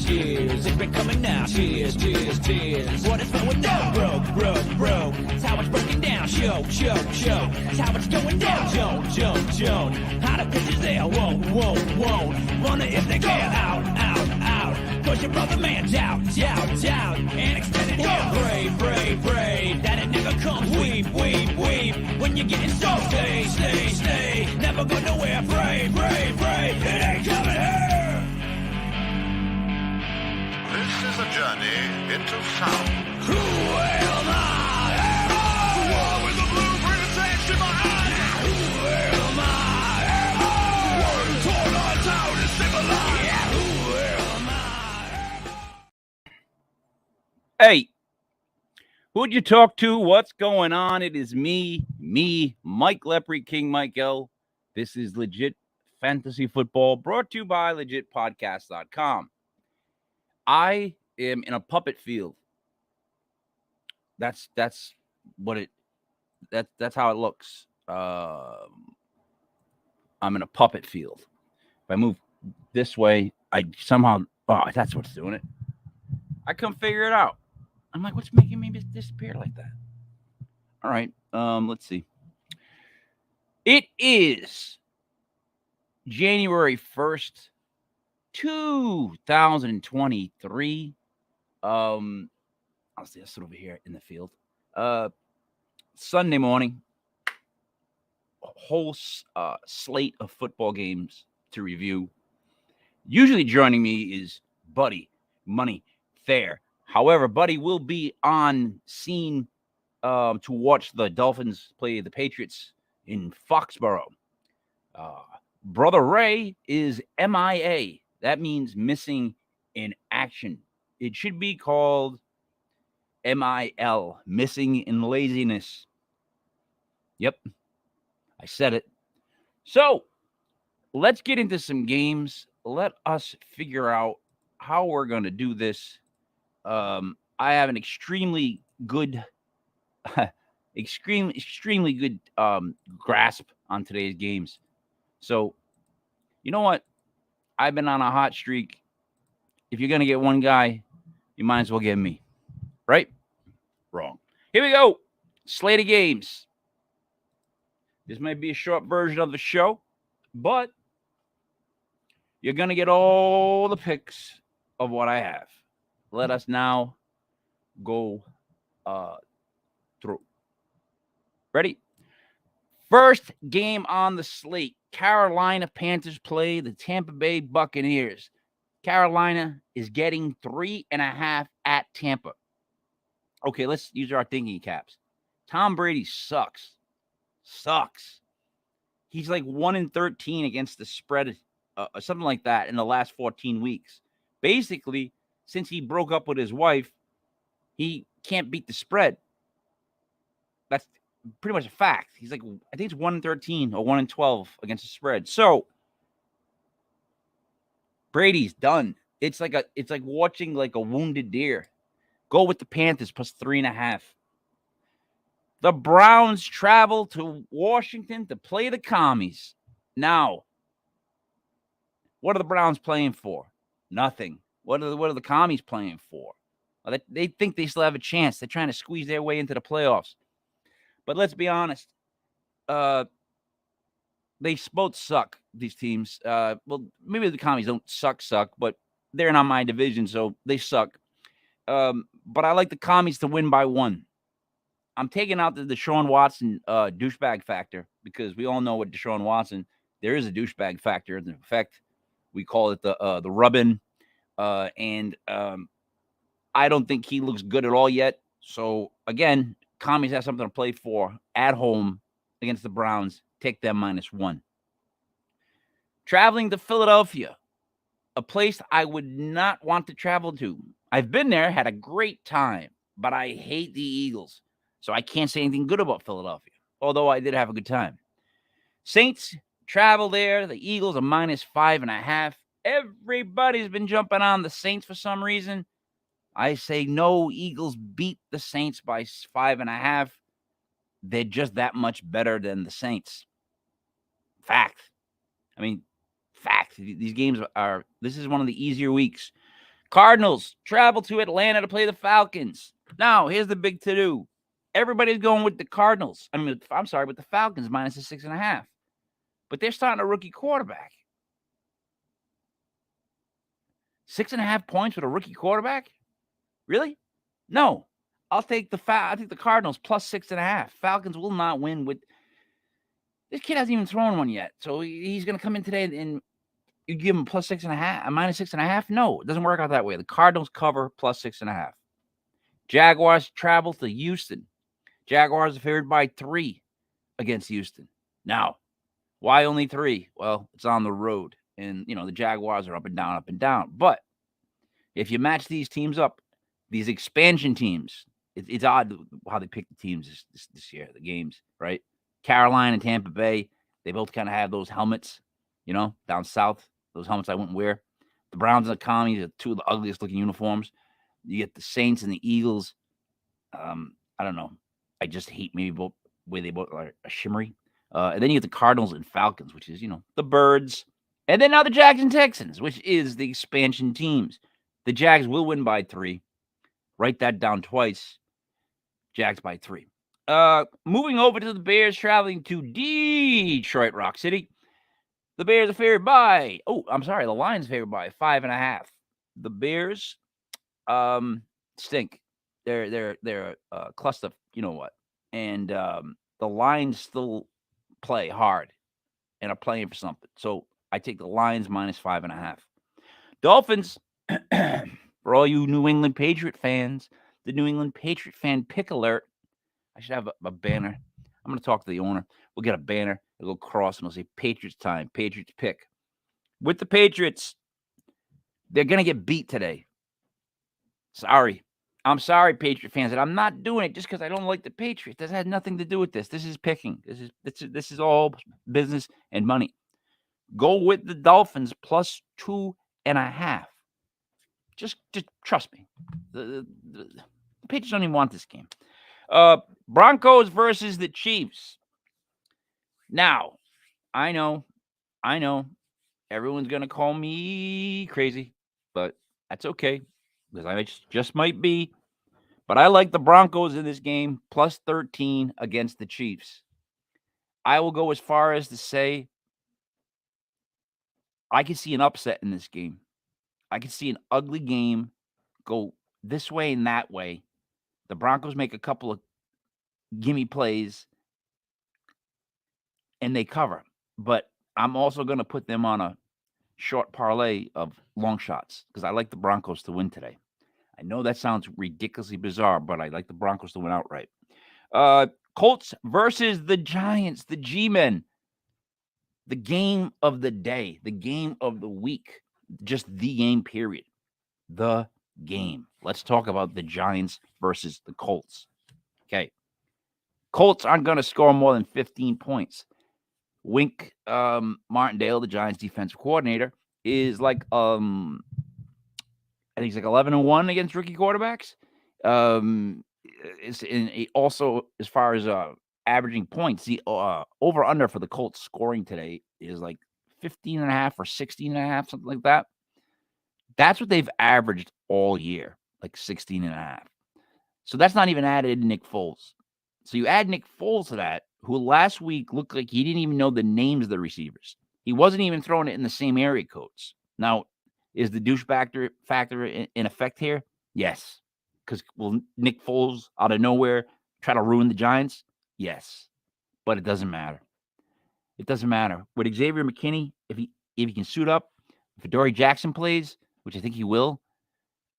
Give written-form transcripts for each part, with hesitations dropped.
Cheers, it's been coming now. Cheers. What is going down? Broke. It's how it's breaking down. Show. It's how it's going down. Joan. How the pitch is there. Whoa. Wonder if they get out. Cause your brother man's out. And extended here. Pray. That it never comes. Weep. When you're getting so stay. Never go nowhere. Pray. It ain't coming here. This is a journey into sound. Who am I? The one with the blueprint attached to my eye. Who am I? The one who tore our town to save a life. Yeah, who am I? Hey, who'd you talk to? What's going on? It is me, Mike Lepre, King Mike L. This is Legit Fantasy Football, brought to you by LegitPodcast.com. I am in a puppet field. That's what it. That's how it looks. I'm in a puppet field. If I move this way, I somehow. Oh, that's what's doing it. I couldn't figure it out. I'm like, what's making me disappear like that? All right. Let's see. It is January 1st. 2023. I'll see this over here in the field. Sunday morning. A whole slate of football games to review. Usually joining me is Buddy Money Fair. However, Buddy will be on scene to watch the Dolphins play the Patriots in Foxborough. Brother Ray is MIA. That means missing in action. It should be called MIL, missing in laziness. Yep, I said it. So let's get into some games. Let us figure out how we're going to do this. I have an extremely good grasp on today's games. So, you know what? I've been on a hot streak. If you're going to get one guy, you might as well get me. Right? Wrong. Here we go. Slate of games. This might be a short version of the show, but you're going to get all the picks of what I have. Let us now go through. Ready? First game on the slate. Carolina Panthers play the Tampa Bay Buccaneers. Carolina is getting 3.5 at Tampa. Okay, let's use our thinking caps. Tom Brady sucks. He's like 1-13 against the spread, something like that, in the last 14 weeks. Basically, since he broke up with his wife, he can't beat the spread. That's pretty much a fact. He's like, I think it's 1-13 or 1-12 against the spread. So Brady's done. It's like watching like a wounded deer. Go with the Panthers plus 3.5. The Browns travel to Washington to play the Commies. Now, what are the Browns playing for? Nothing. What are the Commies playing for? Well, they think they still have a chance. They're trying to squeeze their way into the playoffs. But let's be honest. They both suck, these teams. Well, maybe the Commies don't suck, but they're not my division, so they suck. But I like the Commies to win by 1. I'm taking out the Deshaun Watson douchebag factor because we all know with Deshaun Watson, there is a douchebag factor. In fact, we call it the rub-in. And I don't think he looks good at all yet. So, again, Commies have something to play for at home against the Browns. Take them -1. Traveling to Philadelphia. a place I would not want to travel to. I've been there, had a great time, but I hate the Eagles. So I can't say anything good about Philadelphia, although I did have a good time. Saints travel there. The Eagles are -5.5. Everybody's been jumping on the Saints for some reason. I say no, Eagles beat the Saints by 5.5. They're just that much better than the Saints. Fact. I mean, fact. These games this is one of the easier weeks. Cardinals travel to Atlanta to play the Falcons. Now, here's the big to-do. Everybody's going with the Cardinals. With the Falcons -6.5. But they're starting a rookie quarterback. 6.5 points with a rookie quarterback? Really? No. I'll take the Cardinals +6.5. Falcons will not win with. This kid hasn't even thrown one yet, so he's going to come in today and you give him +6.5, -6.5. No, it doesn't work out that way. The Cardinals cover +6.5. Jaguars travel to Houston. Jaguars are favored by 3 against Houston. Now, why only 3? Well, it's on the road, and the Jaguars are up and down. But if you match these teams up, these expansion teams, it's odd how they pick the teams this year, the games, right? Carolina and Tampa Bay, they both kind of have those helmets, down south, those helmets I wouldn't wear. The Browns and the Commies are 2 of the ugliest looking uniforms. You get the Saints and the Eagles. I don't know. I just hate maybe both way they both are shimmery. And then you get the Cardinals and Falcons, which is, the Birds. And then now the Jags and Texans, which is the expansion teams. The Jags will win by 3. Write that down twice. Jags by 3. Moving over to the Bears traveling to Detroit Rock City. The Bears are favored by, the Lions favored by 5.5. The Bears stink. They're a cluster, you know what. And the Lions still play hard and are playing for something. So I take the Lions -5.5. Dolphins, for all you New England Patriot fans, the New England Patriot fan pick alert. I should have a banner. I'm going to talk to the owner. We'll get a banner. It'll go across and it'll say Patriots time, Patriots pick. With the Patriots, they're going to get beat today. Sorry. I'm sorry, Patriot fans, and I'm not doing it just because I don't like the Patriots. This has nothing to do with this. This is picking. This is all business and money. Go with the Dolphins +2.5. Just trust me. The Patriots don't even want this game. Broncos versus the Chiefs. Now, I know, everyone's gonna call me crazy, but that's okay because I just might be. But I like the Broncos in this game +13 against the Chiefs. I will go as far as to say I can see an upset in this game. I can see an ugly game go this way and that way. The Broncos make a couple of gimme plays and they cover. But I'm also going to put them on a short parlay of long shots because I like the Broncos to win today. I know that sounds ridiculously bizarre, but I like the Broncos to win outright. Colts versus the Giants, the G-Men. The game of the day, the game of the week, just the game, period. The game. Let's talk about the Giants versus the Colts. Okay. Colts aren't going to score more than 15 points. Wink Martindale, the Giants defensive coordinator, is like I think he's like 11-1 against rookie quarterbacks. Also, as far as averaging points, the over-under for the Colts scoring today is like 15.5 or 16.5, something like that. That's what they've averaged all year, like 16.5. So that's not even added Nick Foles. So you add Nick Foles to that, who last week looked like he didn't even know the names of the receivers. He wasn't even throwing it in the same area codes. Now, is the douche factor in effect here? Yes. Because will Nick Foles out of nowhere try to ruin the Giants? Yes. But it doesn't matter. It doesn't matter. With Xavier McKinney, if he can suit up, if Adoree Jackson plays, which I think he will,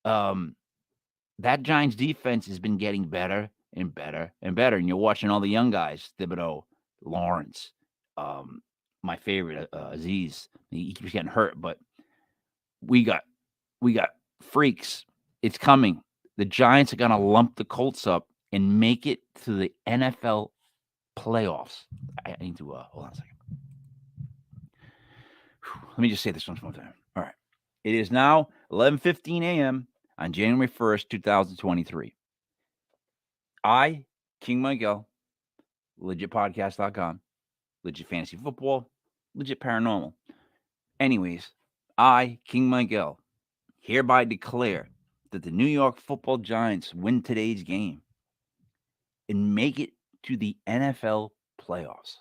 that Giants defense has been getting better and better and better. And you're watching all the young guys, Thibodeau, Lawrence, my favorite, Aziz. He keeps getting hurt, but we got freaks. It's coming. The Giants are gonna lump the Colts up and make it to the NFL playoffs. I need to hold on a second. Let me just say this one more time. All right. It is now 11:15 a.m. on January 1st, 2023. I, King Miguel, legitpodcast.com, legit fantasy football, legit paranormal. Anyways, I, King Miguel, hereby declare that the New York Football Giants win today's game and make it to the NFL playoffs.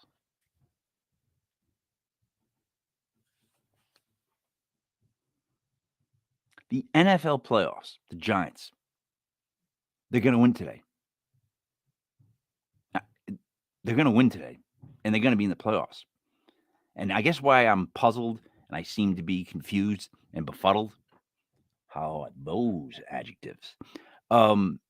The NFL playoffs, the Giants, they're going to win today. They're going to win today, and they're going to be in the playoffs. And I guess why I'm puzzled and I seem to be confused and befuddled, how are those adjectives? The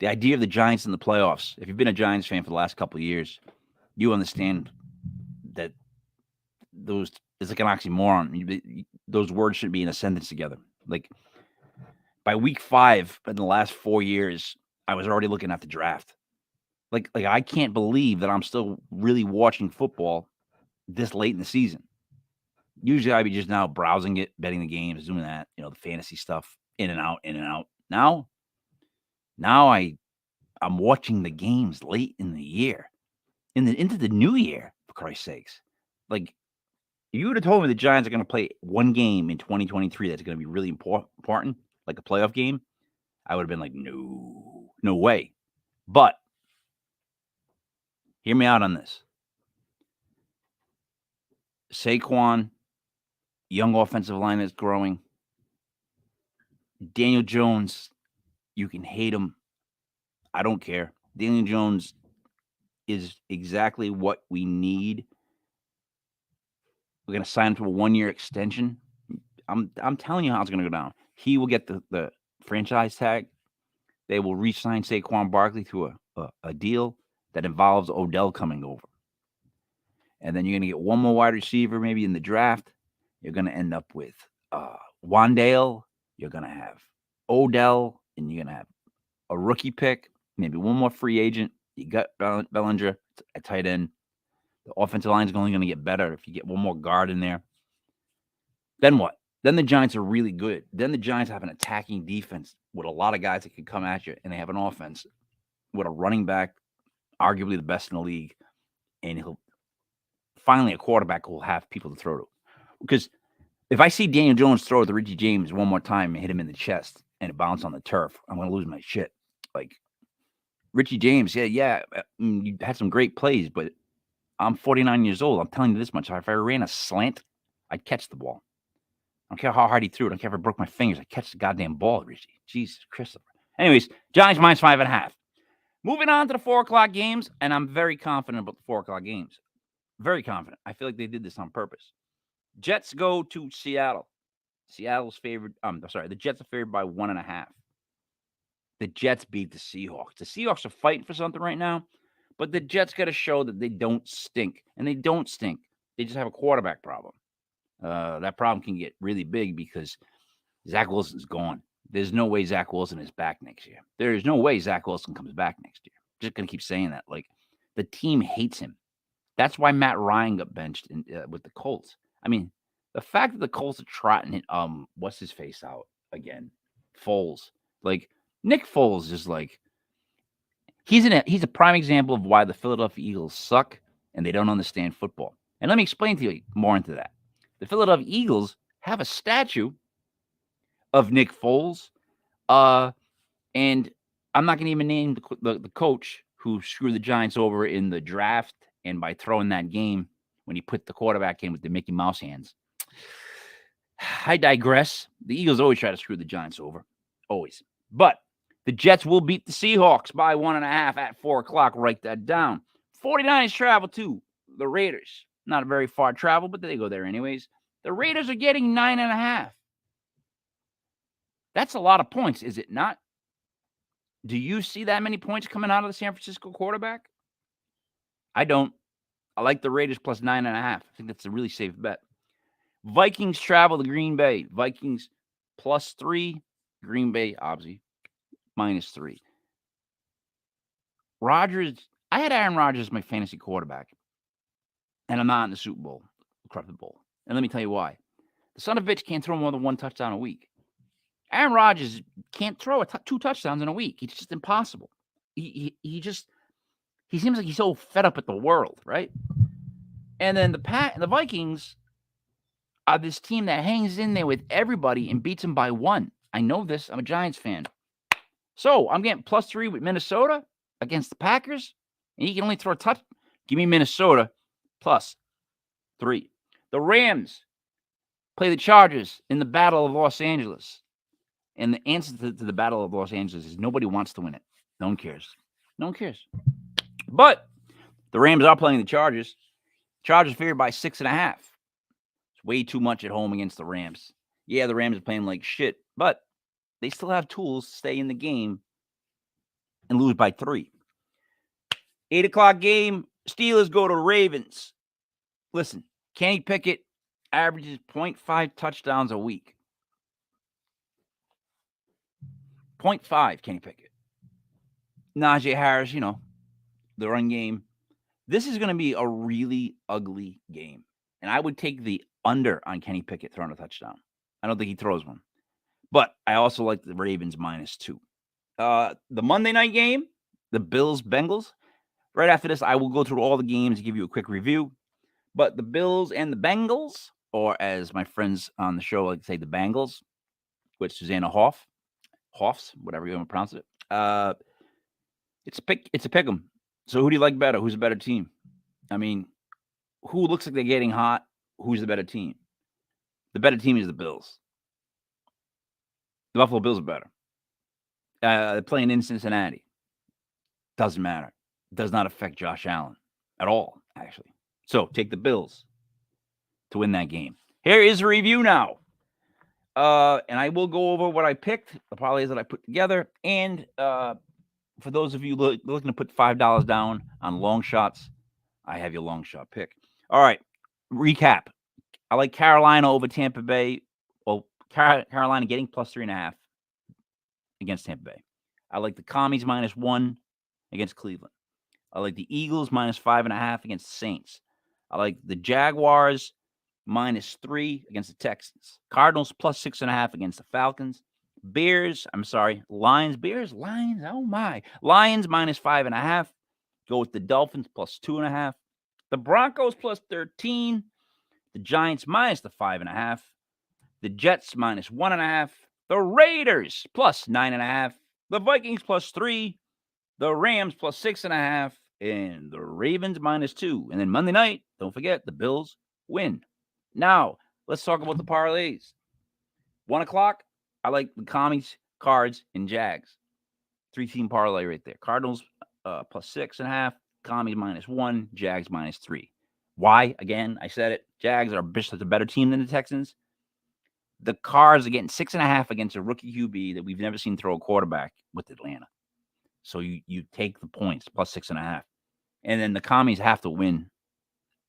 idea of the Giants in the playoffs, if you've been a Giants fan for the last couple of years, you understand that it's like an oxymoron. Those words should be in a sentence together. Like by week 5 in the last 4 years, I was already looking at the draft. Like I can't believe that I'm still really watching football this late in the season. Usually I'd be just now browsing it, betting the games, doing that, the fantasy stuff, in and out. Now I'm watching the games late in the year, into the new year, for Christ's sakes. Like, if you would have told me the Giants are going to play one game in 2023 that's going to be really important, like a playoff game, I would have been like, no way. But hear me out on this. Saquon, young offensive line is growing. Daniel Jones, you can hate him. I don't care. Daniel Jones is exactly what we need. We're going to sign him to a 1-year extension. I'm telling you how it's going to go down. He will get the franchise tag. They will re-sign Saquon Barkley to a deal that involves Odell coming over. And then you're going to get one more wide receiver maybe in the draft. You're going to end up with Wandale. You're going to have Odell, and you're going to have a rookie pick, maybe one more free agent. You got Bellinger at tight end. The offensive line is only going to get better if you get one more guard in there. Then what? Then the Giants are really good. Then the Giants have an attacking defense with a lot of guys that can come at you, and they have an offense with a running back, arguably the best in the league, and finally a quarterback who will have people to throw to. Because if I see Daniel Jones throw to Richie James one more time and hit him in the chest and it bounced on the turf, I'm going to lose my shit. Like, Richie James, you had some great plays, but I'm 49 years old. I'm telling you this much. If I ran a slant, I'd catch the ball. I don't care how hard he threw it. I don't care if I broke my fingers. I'd catch the goddamn ball, Richie. Jesus Christopher. Anyways, Giants minus 5.5. Moving on to the 4 o'clock games, and I'm very confident about the 4 o'clock games. Very confident. I feel like they did this on purpose. Jets go to Seattle. Seattle's favored. The Jets are favored by 1.5. The Jets beat the Seahawks. The Seahawks are fighting for something right now, but the Jets got to show that they don't stink, and they don't stink. They just have a quarterback problem. That problem can get really big because Zach Wilson's gone. There's no way Zach Wilson is back next year. There is no way Zach Wilson comes back next year. Just going to keep saying that. Like, the team hates him. That's why Matt Ryan got benched with the Colts. I mean, the fact that the Colts are trotting what's his face out again? Foles. Like, Nick Foles is like, he's a prime example of why the Philadelphia Eagles suck and they don't understand football. And let me explain to you more into that. The Philadelphia Eagles have a statue of Nick Foles, and I'm not going to even name the coach who screwed the Giants over in the draft and by throwing that game when he put the quarterback in with the Mickey Mouse hands. I digress. The Eagles always try to screw the Giants over. Always. But the Jets will beat the Seahawks by 1.5 at 4 o'clock. Write that down. 49ers travel to the Raiders. Not a very far travel, but they go there anyways. The Raiders are getting 9.5. That's a lot of points, is it not? Do you see that many points coming out of the San Francisco quarterback? I don't. I like the Raiders plus 9.5. I think that's a really safe bet. Vikings travel to Green Bay. Vikings plus 3. Green Bay, obviously, minus 3. Rodgers, I had Aaron Rodgers as my fantasy quarterback, and I'm not in the Super Bowl, corrupted bowl. And let me tell you why. The son of a bitch can't throw more than 1 touchdown a week. Aaron Rodgers can't throw 2 touchdowns in a week. It's just impossible. He seems like he's so fed up with the world, right? And then the Vikings are this team that hangs in there with everybody and beats them by 1. I know this. I'm a Giants fan. So I'm getting plus 3 with Minnesota against the Packers, and he can only throw a touch. Give me Minnesota plus 3. The Rams play the Chargers in the Battle of Los Angeles. And the answer to the Battle of Los Angeles is nobody wants to win it. No one cares. No one cares. But the Rams are playing the Chargers. Chargers favored by 6.5. It's way too much at home against the Rams. Yeah, the Rams are playing like shit, but they still have tools to stay in the game and lose by 3. 8 o'clock game, Steelers go to Ravens. Listen, Kenny Pickett averages 0.5 touchdowns a week. 0.5, Kenny Pickett. Najee Harris, the run game. This is going to be a really ugly game. And I would take the under on Kenny Pickett throwing a touchdown. I don't think he throws one. But I also like the Ravens minus 2. The Monday night game, the Bills-Bengals. Right after this, I will go through all the games and give you a quick review. But the Bills and the Bengals, or as my friends on the show like to say, the Bengals, with Susanna Hoffs, whatever you want to pronounce it. It's a pick 'em. So who do you like better? Who's a better team? I mean, who looks like they're getting hot? Who's the better team? The better team is the Bills. The Buffalo Bills are better. They're playing in Cincinnati. Doesn't matter. Does not affect Josh Allen at all, actually. So take the Bills to win that game. Here is a review now. And I will go over what I picked, the parlays that I put together. And for those of you looking to put $5 down on long shots, I have your long shot pick. All right, recap. I like Carolina over Tampa Bay. Well, Carolina getting plus 3.5 against Tampa Bay. I like the Commies minus 1 against Cleveland. I like the Eagles minus 5.5 against the Saints. I like the Jaguars minus 3 against the Texans. Cardinals plus 6.5 against the Falcons. Lions, oh my. Lions minus 5.5. Go with the Dolphins plus 2.5. The Broncos plus 13. The Giants minus the 5.5. The Jets minus 1.5. The Raiders plus 9.5. The Vikings plus 3. The Rams plus 6.5. And the Ravens minus 2. And then Monday night, don't forget, the Bills win. Now, let's talk about the parlays. 1 o'clock, I like the Commies, Cards, and Jags. 3-team parlay right there. Cardinals plus 6.5. Commies minus 1. Jags minus 3. Why? Again, I said it. Jags are a better team than the Texans. The Cards are getting 6.5 against a rookie QB that we've never seen throw a quarterback with Atlanta. So you take the points, plus 6.5. And then the Commies have to win.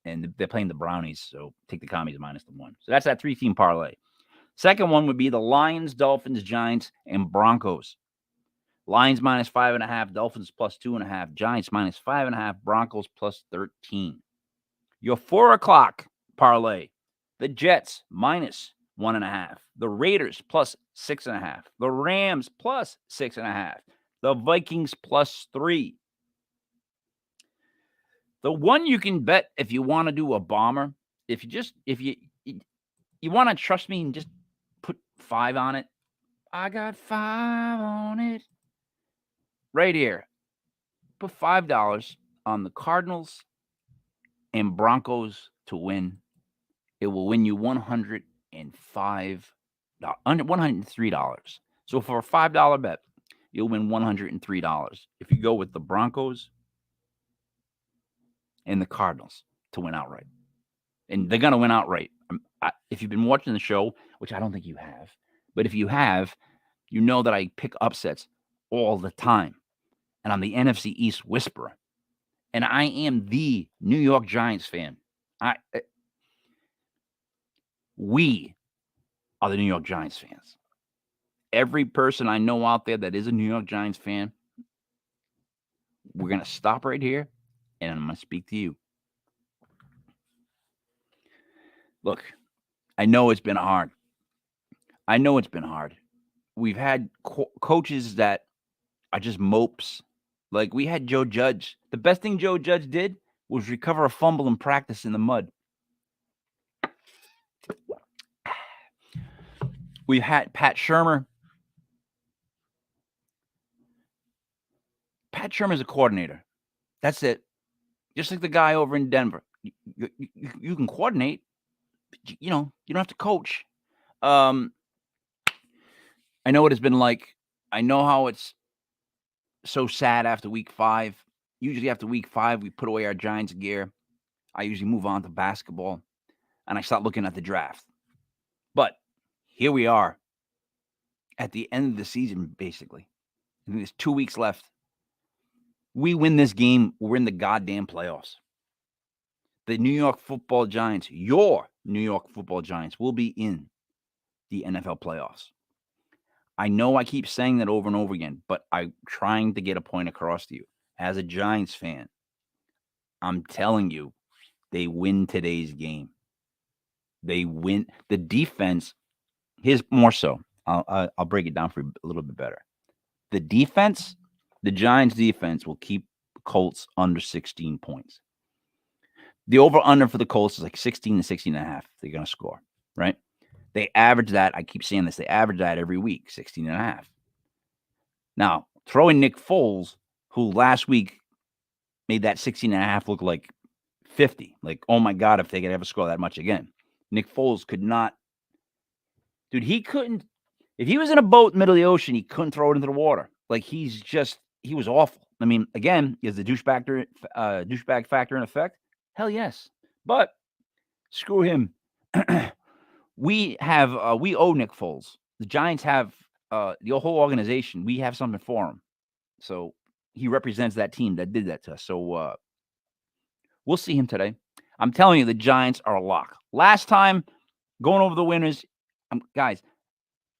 And they're playing the Brownies, so take the Commies minus the 1. So that's that 3-team parlay. Second one would be the Lions, Dolphins, Giants, and Broncos. Lions minus 5.5, Dolphins plus 2.5, Giants minus 5.5, Broncos plus 13. Your 4 o'clock parlay, the Jets minus 1.5, the Raiders plus 6.5, the Rams plus 6.5, the Vikings plus 3. The one you can bet if you want to do a bomber, if you want to trust me and just put 5 on it, I got 5 on it. Right here. Put $5 on the Cardinals and Broncos to win. It will win you $103. So for a $5 bet, you'll win $103 if you go with the Broncos and the Cardinals to win outright. And they're going to win outright. If you've been watching the show, which I don't think you have, but if you have, you know that I pick upsets all the time. And I'm the NFC East whisperer. And I am the New York Giants fan. We are the New York Giants fans. Every person I know out there that is a New York Giants fan, we're going to stop right here and I'm going to speak to you. Look, I know it's been hard. We've had coaches that are just mopes. Like we had Joe Judge. The best thing Joe Judge did was recover a fumble in practice in the mud. We've had Pat Shurmur. Pat Shurmur's a coordinator. That's it. Just like the guy over in Denver. You can coordinate. But you don't have to coach. I know what it's been like. I know how it's so sad after week 5. Usually after week 5, we put away our Giants gear. I usually move on to basketball, and I start looking at the draft. But here we are at the end of the season, basically. I think there's 2 weeks left. We win this game, we're in the goddamn playoffs. The New York Football Giants, your New York Football Giants, will be in the NFL playoffs. I know I keep saying that over and over again, but I'm trying to get a point across to you. As a Giants fan, I'm telling you, they win today's game. They win. The defense, here's more so. I'll break it down for you a little bit better. The defense, the Giants defense will keep Colts under 16 points. The over-under for the Colts is like 16 to 16 and a half. They're going to score, right? They average that. I keep saying this. They average that every week, 16 and a half. Now, throw in Nick Foles, who last week made that 16 and a half look like 50. Like, oh my God, if they could ever score that much again. Nick Foles could not. Dude, he couldn't. If he was in a boat in the middle of the ocean, he couldn't throw it into the water. Like, he was awful. I mean, again, is the douchebag factor in effect? Hell yes. But screw him. We owe Nick Foles. The Giants have the whole organization. We have something for him. So he represents that team that did that to us. So we'll see him today. I'm telling you, the Giants are a lock. Last time, going over the winners, guys,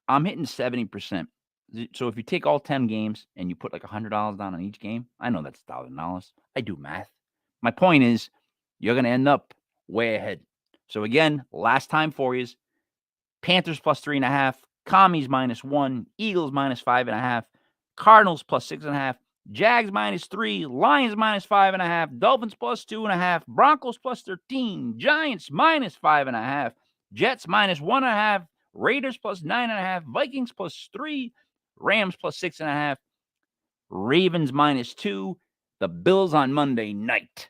I'm hitting 70%. So if you take all 10 games and you put like $100 down on each game, I know that's $1,000. I do math. My point is, you're going to end up way ahead. So again, last time for you is Panthers plus 3.5, Commies -1, Eagles -5.5, Cardinals plus 6.5, Jags -3, Lions -5.5, Dolphins plus 2.5, Broncos plus 13, Giants -5.5, Jets -1.5, Raiders plus 9.5, Vikings plus 3, Rams plus 6.5, Ravens -2, the Bills on Monday night.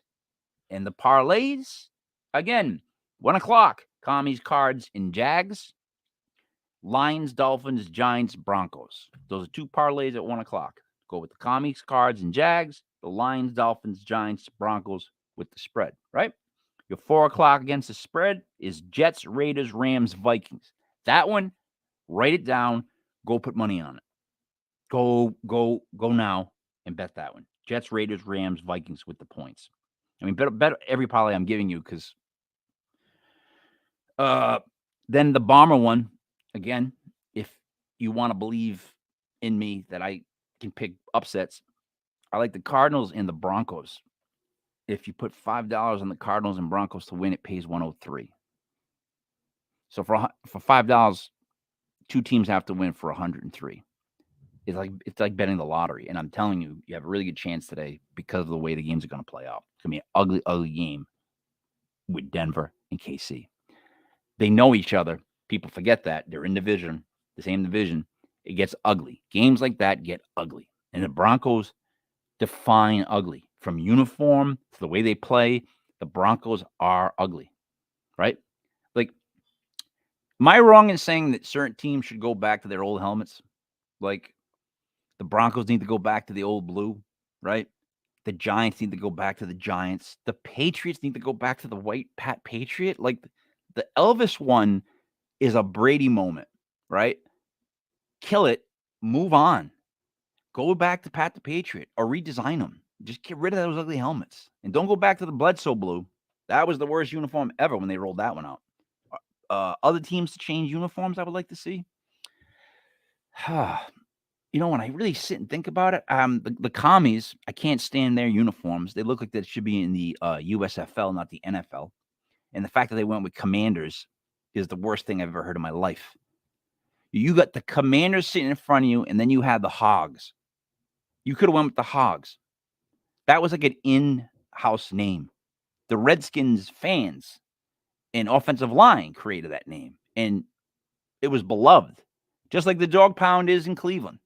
And the parlays, again, 1 o'clock, Commies, Cards, and Jags. Lions, Dolphins, Giants, Broncos. Those are 2 parlays at 1 o'clock. Go with the Commies, Cards, and Jags. The Lions, Dolphins, Giants, Broncos with the spread, right? Your 4 o'clock against the spread is Jets, Raiders, Rams, Vikings. That one, write it down. Go put money on it. Go now and bet that one. Jets, Raiders, Rams, Vikings with the points. I mean, bet every parlay I'm giving you because then the Bomber one, again, if you want to believe in me that I can pick upsets, I like the Cardinals and the Broncos. If you put $5 on the Cardinals and Broncos to win, it pays 103. So for $5, 2 teams have to win for 103. It's like betting the lottery. And I'm telling you, you have a really good chance today because of the way the games are going to play out. It's going to be an ugly, ugly game with Denver and KC. They know each other. People forget that. They're in division, the same division. It gets ugly. Games like that get ugly. And the Broncos define ugly. From uniform to the way they play, the Broncos are ugly, right? Like, am I wrong in saying that certain teams should go back to their old helmets? Like, the Broncos need to go back to the old blue, right? The Giants need to go back to the Giants. The Patriots need to go back to the white Pat Patriot. Like, the Elvis one is a Brady moment, right? Kill it, move on. Go back to Pat the Patriot or redesign them. Just get rid of those ugly helmets. And don't go back to the Bledsoe blue. That was the worst uniform ever when they rolled that one out. Other teams to change uniforms I would like to see. When I really sit and think about it, the commies, I can't stand their uniforms. They look like they should be in the USFL, not the NFL. And the fact that they went with Commanders is the worst thing I've ever heard in my life. You got the Commanders sitting in front of you, and then you have the Hogs. You could have went with the Hogs. That was like an in-house name. The Redskins fans and offensive line created that name, and it was beloved, just like the dog pound is in Cleveland,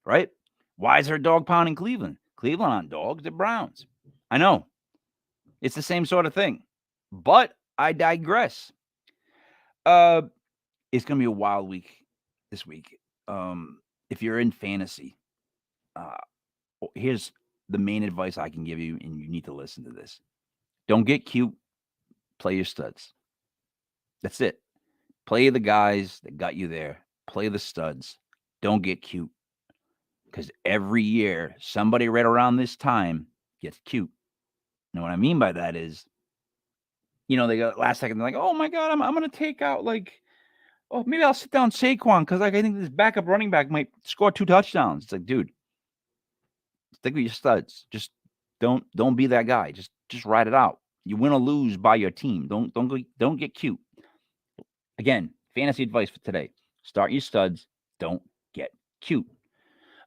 right? Why is there a dog pound in Cleveland? Cleveland on dogs, the Browns. I know. It's the same sort of thing, but I digress. It's going to be a wild week this week. If you're in fantasy, here's the main advice I can give you, and you need to listen to this. Don't get cute. Play your studs. That's it. Play the guys that got you there. Play the studs. Don't get cute. Because every year, somebody right around this time gets cute. And what I mean by that is, they got last second, they're like, oh my God, I'm going to take out maybe I'll sit down Saquon because I think this backup running back might score 2 touchdowns. It's like, dude, stick with your studs. Just don't be that guy. Just ride it out. You win or lose by your team. Don't get cute. Again, fantasy advice for today. Start your studs. Don't get cute.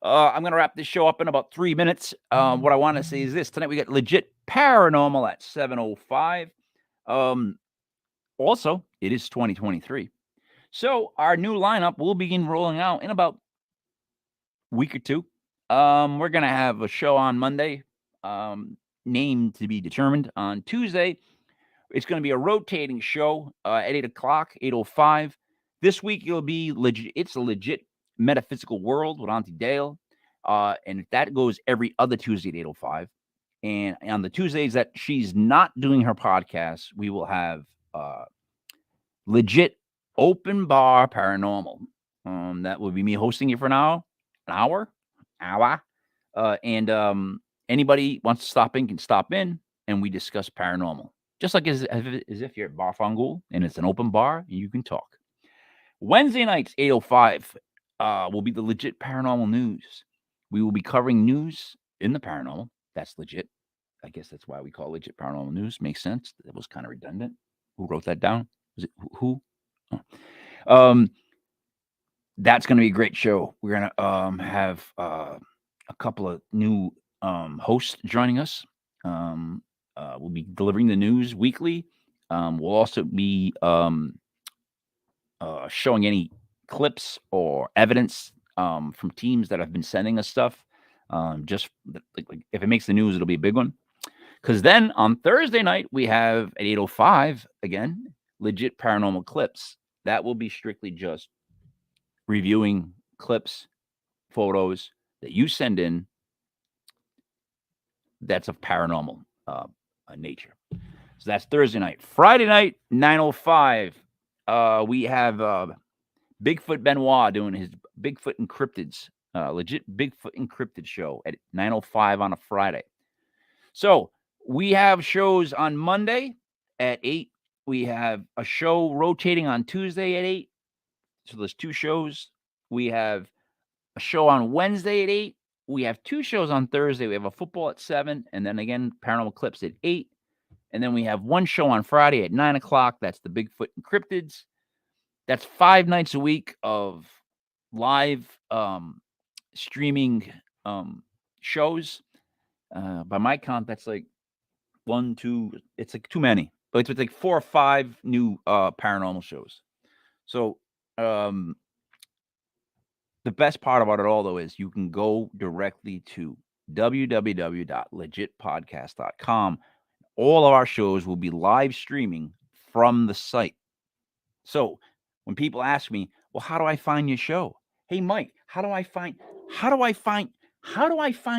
I'm going to wrap this show up in about 3 minutes. What I want to say is this. Tonight we got Legit Paranormal at 7:05. Also, it is 2023. So our new lineup will begin rolling out in about a week or two. We're going to have a show on Monday, name to be determined. On Tuesday, it's going to be a rotating show at 8 o'clock, 8:05. This week, it'll be legit. It's a legit metaphysical world with Auntie Dale. And that goes every other Tuesday at 8:05. And on the Tuesdays that she's not doing her podcast, we will have legit open bar paranormal. That will be me hosting it for an hour. And anybody wants to stop in can stop in, and we discuss paranormal. Just like as if you're at Bar Fangool and it's an open bar and you can talk. Wednesday nights, 8:05, will be the Legit Paranormal News. We will be covering news in the paranormal. That's legit. I guess that's why we call it Legit Paranormal News. Makes sense. That was kind of redundant. Who wrote that down? Was it who? Oh. That's going to be a great show. We're going to have a couple of new hosts joining us. We'll be delivering the news weekly. We'll also be showing any clips or evidence from teams that have been sending us stuff. Just like if it makes the news, it'll be a big one. Because then on Thursday night, we have at 8:05, again, Legit Paranormal Clips. That will be strictly just reviewing clips, photos that you send in that's of paranormal nature. So that's Thursday night. Friday night, 9:05, we have Bigfoot Benoit doing his Bigfoot Encrypted's legit Bigfoot Encrypted show at 9:05 on a Friday. So we have shows on Monday at 8. We have a show rotating on Tuesday at 8. So there's 2 shows. We have a show on Wednesday at 8. We have 2 shows on Thursday. We have a football at 7. And then again, Paranormal Clips at 8. And then we have 1 show on Friday at 9 o'clock. That's the Bigfoot Encrypteds. That's 5 nights a week of live streaming shows. By my count, that's like 1, 2. It's like too many. But it's like 4 or 5 new paranormal shows. So the best part about it all, though, is you can go directly to www.legitpodcast.com. All of our shows will be live streaming from the site. So when people ask me, well, how do I find your show? Hey, Mike, how do I find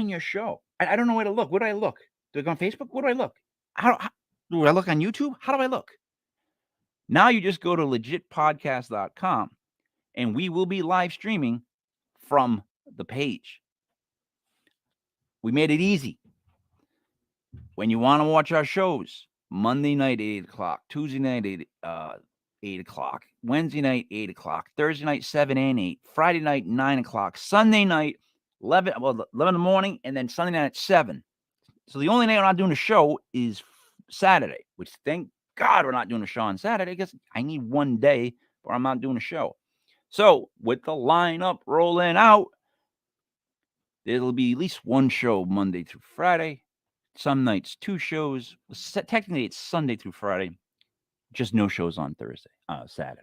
your show? I don't know where to look. Where do I look? Do I go on Facebook? Where do I look? How do I look on YouTube? How do I look? Now you just go to legitpodcast.com and we will be live streaming from the page. We made it easy. when you want to watch our shows, Monday night, 8 o'clock, Tuesday night, 8 o'clock, Wednesday night, 8 o'clock, Thursday night, 7 and 8, Friday night, 9 o'clock, Sunday night, 11 in the morning, and then Sunday night at 7. So the only night we're not doing a show is Saturday, which thank God we're not doing a show on Saturday because I need one day where I'm not doing a show. So with the lineup rolling out, there'll be at least one show Monday through Friday. Some nights, 2 shows. Technically, it's Sunday through Friday. Just no shows on Saturday.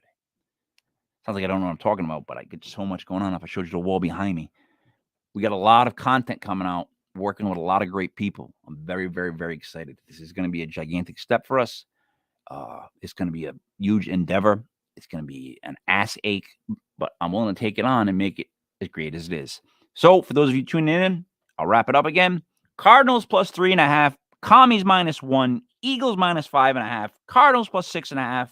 Sounds like I don't know what I'm talking about, but I get so much going on. If I showed you the wall behind me, we got a lot of content coming out, working with a lot of great people. I'm very, very, very excited. This is going to be a gigantic step for us. It's going to be a huge endeavor. It's going to be an ass ache, but I'm willing to take it on and make it as great as it is. So for those of you tuning in, I'll wrap it up again. Cardinals plus 3.5, Commies minus 1, Eagles minus 5.5, Cardinals plus 6.5.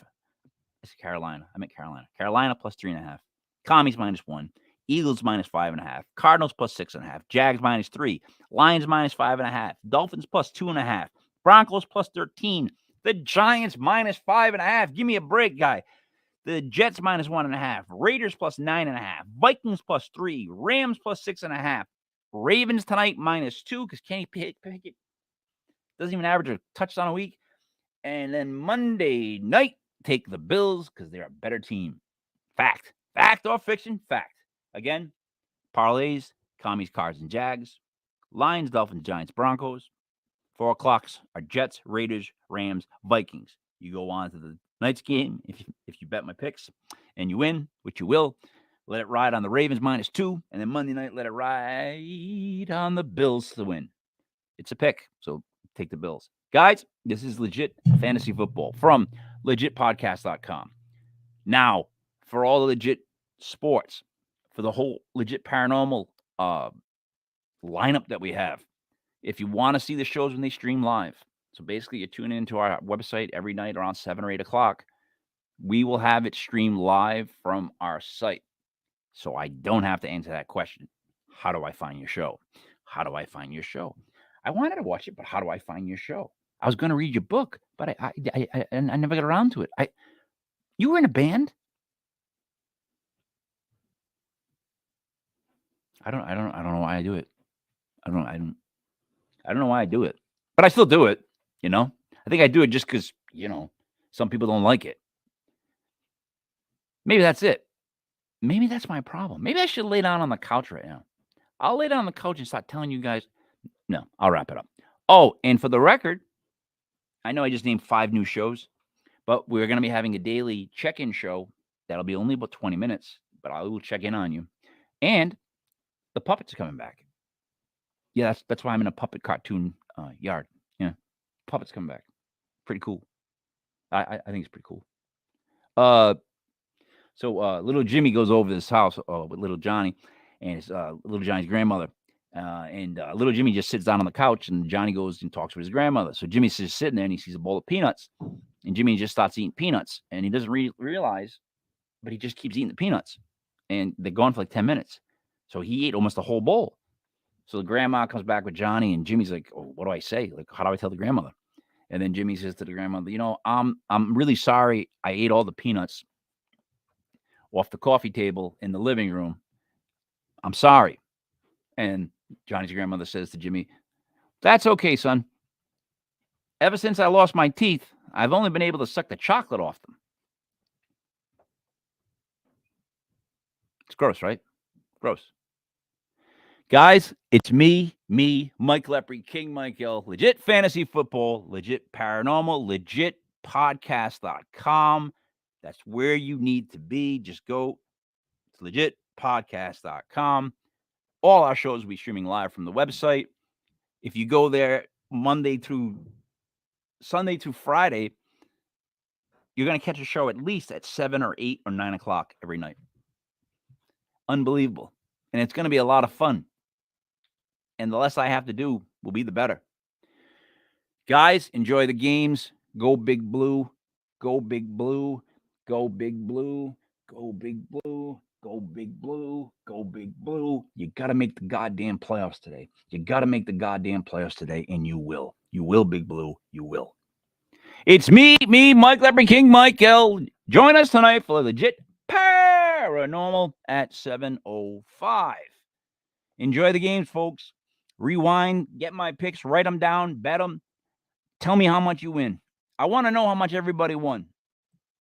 It's Carolina. I meant Carolina. Carolina plus 3.5, Commies minus 1, Eagles minus 5.5, Cardinals plus 6.5, Jags minus 3, Lions minus 5.5, Dolphins plus 2.5, Broncos plus 13, the Giants minus 5.5. Give me a break, guy. The Jets minus 1.5, Raiders plus 9.5, Vikings plus 3, Rams plus 6.5, Ravens tonight minus 2 because Kenny Pickett doesn't even average a touchdown a week. And then Monday night, take the Bills because they're a better team. Fact. Fact or fiction? Fact. Again, parlays, Commies, Cards, and Jags. Lions, Dolphins, Giants, Broncos. 4 o'clocks are Jets, Raiders, Rams, Vikings. You go on to the night's game if you bet my picks and you win, which you will. Let it ride on the Ravens minus 2, and then Monday night, let it ride on the Bills to win. It's a pick, so take the Bills. Guys, this is Legit Fantasy Football from legitpodcast.com. Now, for all the legit sports, for the whole legit paranormal lineup that we have, if you want to see the shows when they stream live, so basically you tune into our website every night around 7 or 8 o'clock, we will have it streamed live from our site. So I don't have to answer that question. How do I find your show? How do I find your show? I wanted to watch it, but how do I find your show? I was going to read your book, but I never got around to it. You were in a band? I don't know why I do it. I don't know why I do it, but I still do it. You know, I think I do it just because, some people don't like it. Maybe that's it. Maybe that's my problem. Maybe I should lay down on the couch right now. I'll lay down on the couch and start telling you guys. No, I'll wrap it up. Oh, and for the record, I know I just named 5 new shows, but we're going to be having a daily check-in show that'll be only about 20 minutes, but I will check in on you. And the puppets are coming back. Yeah, that's why I'm in a puppet cartoon yard. Yeah, puppets coming back. Pretty cool. I think it's pretty cool. So little Jimmy goes over to this house with little Johnny and his little Johnny's grandmother. And little Jimmy just sits down on the couch, and Johnny goes and talks with his grandmother. So Jimmy's just sitting there, and he sees a bowl of peanuts. And Jimmy just starts eating peanuts, and he doesn't realize, but he just keeps eating the peanuts. And they're gone for like 10 minutes. So he ate almost a whole bowl. So the grandma comes back with Johnny, and Jimmy's like, oh, what do I say? Like, how do I tell the grandmother? And then Jimmy says to the grandmother, I'm really sorry I ate all the peanuts off the coffee table in the living room. I'm sorry. And Johnny's grandmother says to Jimmy, that's okay, son. Ever since I lost my teeth, I've only been able to suck the chocolate off them. It's gross, right? Gross. Guys, it's me, Mike Lepre, King Mike L, Legit Fantasy Football, Legit Paranormal, legitpodcast.com. That's where you need to be. Just go to legitpodcast.com. All our shows will be streaming live from the website. If you go there Sunday through Friday, you're going to catch a show at least at 7 or 8 or 9 o'clock every night. Unbelievable. And it's going to be a lot of fun. And the less I have to do will be the better. Guys, enjoy the games. Go Big Blue. Go Big Blue. Go Big Blue. Go Big Blue. Go Big Blue. Go Big Blue. You got to make the goddamn playoffs today. You got to make the goddamn playoffs today, and you will. You will, Big Blue. You will. It's me, Mike Leopard King, Mike L. Join us tonight for Legit Paranormal at 7:05. Enjoy the games, folks. Rewind, get my picks, write them down, bet them. Tell me how much you win. I want to know how much everybody won.